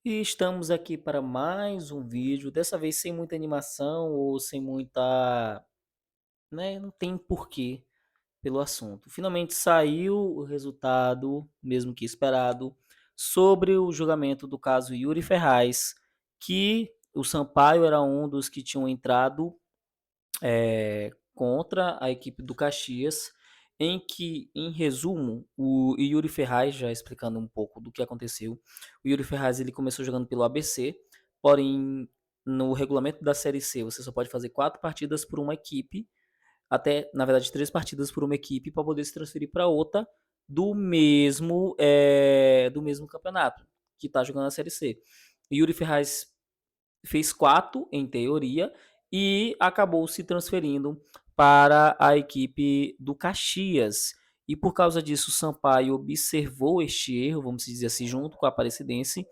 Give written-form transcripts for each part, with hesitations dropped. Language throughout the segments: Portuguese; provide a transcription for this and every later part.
E estamos aqui para mais um vídeo, dessa vez sem muita animação ou sem muita, né, não tem porquê pelo assunto. Finalmente saiu o resultado, mesmo que esperado, sobre o julgamento do caso Yuri Ferraz, que o Sampaio era um dos que tinham entrado contra a equipe do Caxias, em que, em resumo, o Yuri Ferraz, já explicando um pouco do que aconteceu, o Yuri Ferraz ele começou jogando pelo ABC, porém no regulamento da Série C você só pode fazer 4 partidas por uma equipe, até na verdade 3 partidas por uma equipe para poder se transferir para outra do mesmo campeonato que está jogando a Série C. O Yuri Ferraz fez 4 em teoria e acabou se transferindo para a equipe do Caxias. E por causa disso, o Sampaio observou este erro, vamos dizer assim, junto com a Aparecidense,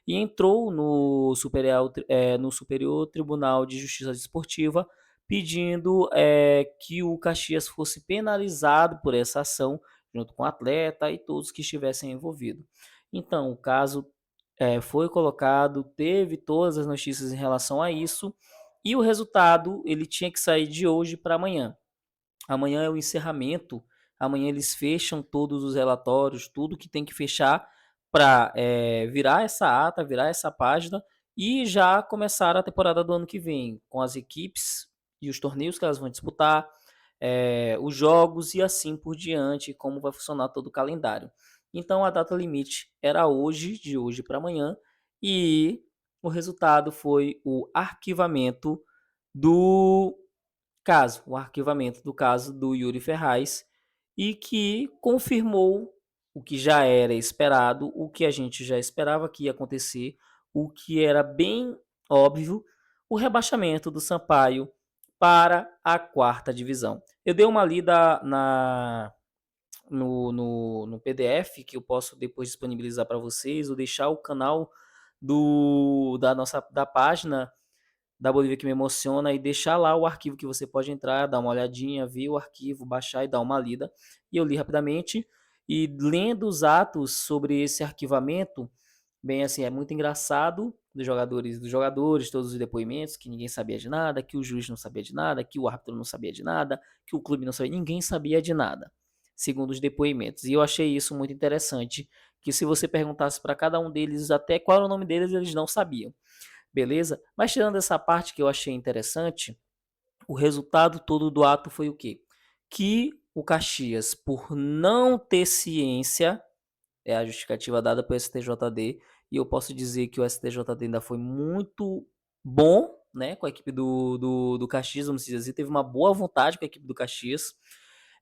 e entrou no Superior Tribunal de Justiça Desportiva pedindo que o Caxias fosse penalizado por essa ação, junto com o atleta e todos que estivessem envolvidos. Então, o caso foi colocado, teve todas as notícias em relação a isso, e o resultado ele tinha que sair de hoje para amanhã. Amanhã é o encerramento, amanhã eles fecham todos os relatórios, tudo que tem que fechar para virar essa ata, virar essa página e já começar a temporada do ano que vem, com as equipes e os torneios que elas vão disputar, os jogos e assim por diante, como vai funcionar todo o calendário. Então a data limite era hoje, de hoje para amanhã, e o resultado foi o arquivamento do o arquivamento do caso do Yuri Ferraz, e que confirmou o que já era esperado, o que a gente já esperava que ia acontecer, o que era bem óbvio, o rebaixamento do Sampaio para a quarta divisão. Eu dei uma lida no PDF, que eu posso depois disponibilizar para vocês, ou deixar o canal da página da Bolívia que me emociona e deixar lá o arquivo que você pode entrar, dar uma olhadinha, ver o arquivo, baixar e dar uma lida. E eu li rapidamente e lendo os atos sobre esse arquivamento, bem assim, é muito engraçado dos jogadores, todos os depoimentos, que ninguém sabia de nada, que o juiz não sabia de nada, que o árbitro não sabia de nada, que o clube não sabia, ninguém sabia de nada, segundo os depoimentos. E eu achei isso muito interessante, que se você perguntasse para cada um deles até qual era o nome deles, eles não sabiam. Beleza? Mas tirando essa parte que eu achei interessante, o resultado todo do ato foi o quê? Que o Caxias, por não ter ciência, é a justificativa dada pelo STJD, e eu posso dizer que o STJD ainda foi muito bom, né, com a equipe do Caxias, vamos dizer assim, teve uma boa vontade com a equipe do Caxias,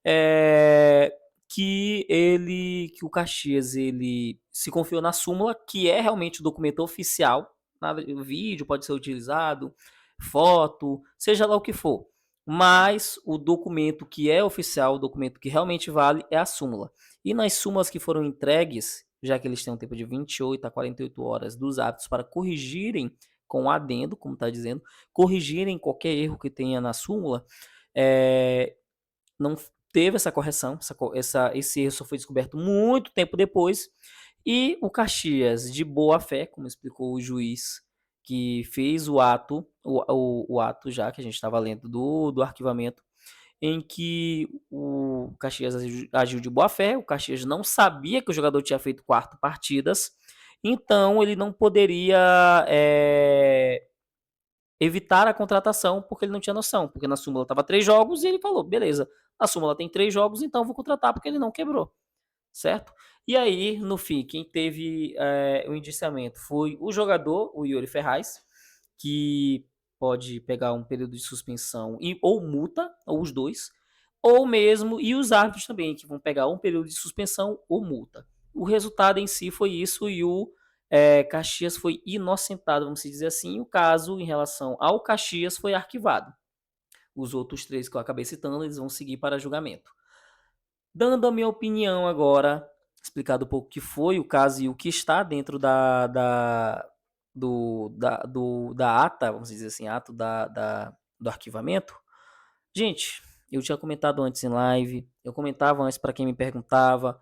é, que o Caxias ele se confiou na súmula, que é realmente o documento oficial, nada, o vídeo pode ser utilizado, foto, seja lá o que for. Mas o documento que é oficial, o documento que realmente vale, é a súmula. E nas súmulas que foram entregues, já que eles têm um tempo de 28 a 48 horas dos atos para corrigirem com um adendo, como está dizendo, corrigirem qualquer erro que tenha na súmula, é, não teve essa correção, esse erro só foi descoberto muito tempo depois, e o Caxias, de boa fé, como explicou o juiz que fez o ato já que a gente estava lendo do arquivamento, em que o Caxias agiu de boa fé, o Caxias não sabia que o jogador tinha feito 4 partidas, então ele não poderia evitar a contratação porque ele não tinha noção, porque na súmula estava 3 jogos e ele falou, beleza, a súmula tem 3 jogos, então vou contratar porque ele não quebrou, certo? E aí, no fim, quem teve o indiciamento foi o jogador, o Yuri Ferraz, que pode pegar um período de suspensão ou multa, ou os dois, ou mesmo, e os árbitros também, que vão pegar um período de suspensão ou multa. O resultado em si foi isso, e o Caxias foi inocentado, vamos dizer assim, e o caso em relação ao Caxias foi arquivado. Os outros 3 que eu acabei citando, eles vão seguir para julgamento. Dando a minha opinião agora, explicado um pouco o que foi o caso e o que está dentro da ata, vamos dizer assim, ato do arquivamento. Gente, eu tinha comentado antes em live, eu comentava antes para quem me perguntava,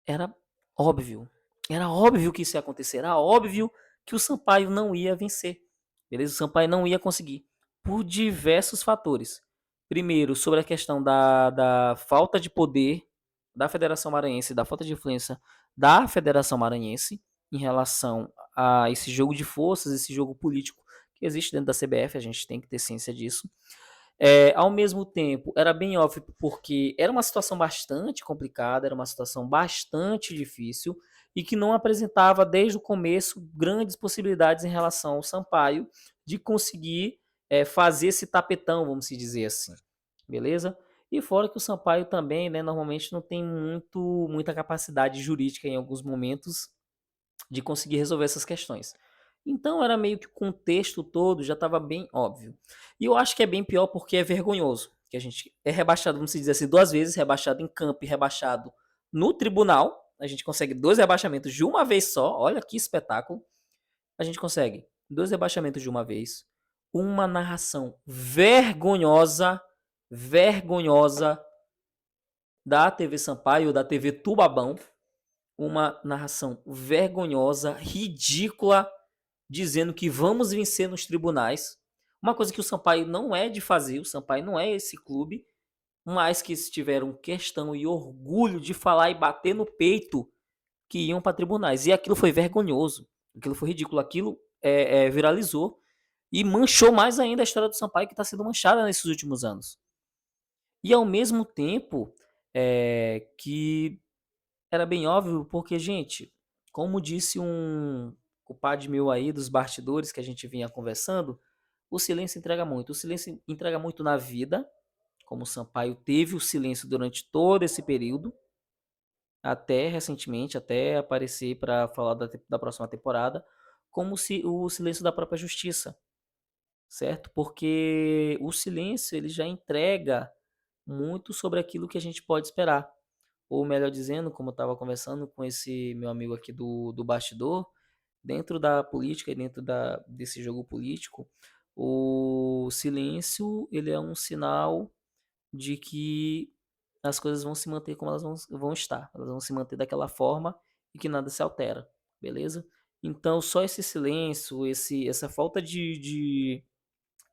era óbvio, era óbvio que isso ia acontecer, era óbvio que o Sampaio não ia vencer, beleza? O Sampaio não ia conseguir, por diversos fatores. Primeiro, sobre a questão da falta de poder da Federação Maranhense, da falta de influência da Federação Maranhense em relação a esse jogo de forças, esse jogo político que existe dentro da CBF, a gente tem que ter ciência disso. Ao mesmo tempo, era bem óbvio porque era uma situação bastante complicada, era uma situação bastante difícil e que não apresentava desde o começo grandes possibilidades em relação ao Sampaio de conseguir fazer esse tapetão, vamos se dizer assim, beleza? E fora que o Sampaio também, né, normalmente não tem muita capacidade jurídica em alguns momentos de conseguir resolver essas questões. Então era meio que o contexto todo já estava bem óbvio. E eu acho que é bem pior porque é vergonhoso. Que a gente é rebaixado, vamos dizer assim, duas vezes, rebaixado em campo e rebaixado no tribunal. A gente consegue dois rebaixamentos de uma vez só. Olha que espetáculo. A gente consegue dois rebaixamentos de uma vez. Uma narração vergonhosa, vergonhosa da TV Sampaio, da TV Tubabão, uma narração vergonhosa, ridícula, dizendo que vamos vencer nos tribunais. Uma coisa que o Sampaio não é de fazer, o Sampaio não é esse clube, mas que eles tiveram questão e orgulho de falar e bater no peito que iam para tribunais. E aquilo foi vergonhoso, aquilo foi ridículo, aquilo viralizou e manchou mais ainda a história do Sampaio que está sendo manchada nesses últimos anos. E ao mesmo tempo que era bem óbvio, porque, gente, como disse um compadre meu aí dos bastidores que a gente vinha conversando, o silêncio entrega muito. O silêncio entrega muito na vida, como o Sampaio teve o silêncio durante todo esse período, até recentemente, até aparecer para falar da próxima temporada, como se o silêncio da própria justiça, certo? Porque o silêncio ele já entrega muito sobre aquilo que a gente pode esperar. Ou melhor dizendo, como eu estava conversando com esse meu amigo aqui do bastidor, dentro da política e dentro desse jogo político, o silêncio ele é um sinal de que as coisas vão se manter como elas vão estar. Elas vão se manter daquela forma e que nada se altera, beleza? Então, só esse silêncio, essa falta de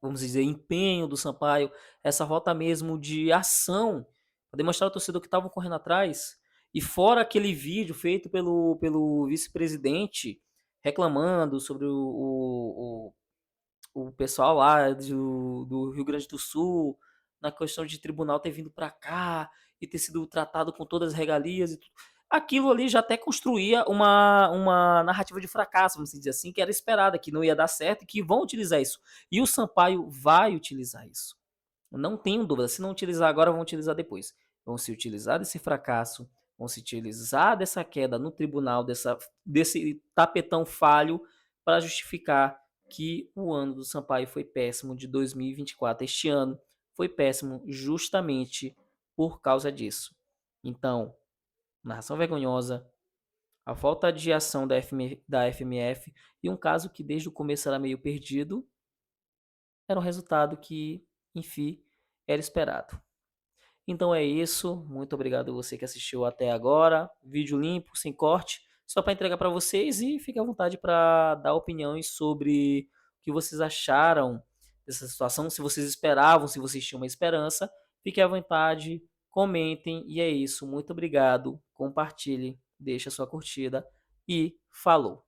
vamos dizer, empenho do Sampaio, essa falta mesmo de ação para demonstrar ao torcedor que estavam correndo atrás. E fora aquele vídeo feito pelo vice-presidente reclamando sobre o pessoal lá do Rio Grande do Sul, na questão de tribunal ter vindo para cá e ter sido tratado com todas as regalias e tudo. Aquilo ali já até construía uma narrativa de fracasso, vamos dizer assim, que era esperada, que não ia dar certo e que vão utilizar isso. E o Sampaio vai utilizar isso. Não tenho dúvida. Se não utilizar agora, vão utilizar depois. Vão se utilizar desse fracasso, vão se utilizar dessa queda no tribunal, desse tapetão falho, para justificar que o ano do Sampaio foi péssimo de 2024. Este ano foi péssimo justamente por causa disso. Então, narração vergonhosa, a falta de ação da FMF e um caso que desde o começo era meio perdido, era um resultado que, enfim, era esperado. Então é isso. Muito obrigado a você que assistiu até agora. Vídeo limpo, sem corte, só para entregar para vocês e fique à vontade para dar opiniões sobre o que vocês acharam dessa situação, se vocês esperavam, se vocês tinham uma esperança. Fique à vontade, comentem e é isso. Muito obrigado. Compartilhe, deixe a sua curtida e falou.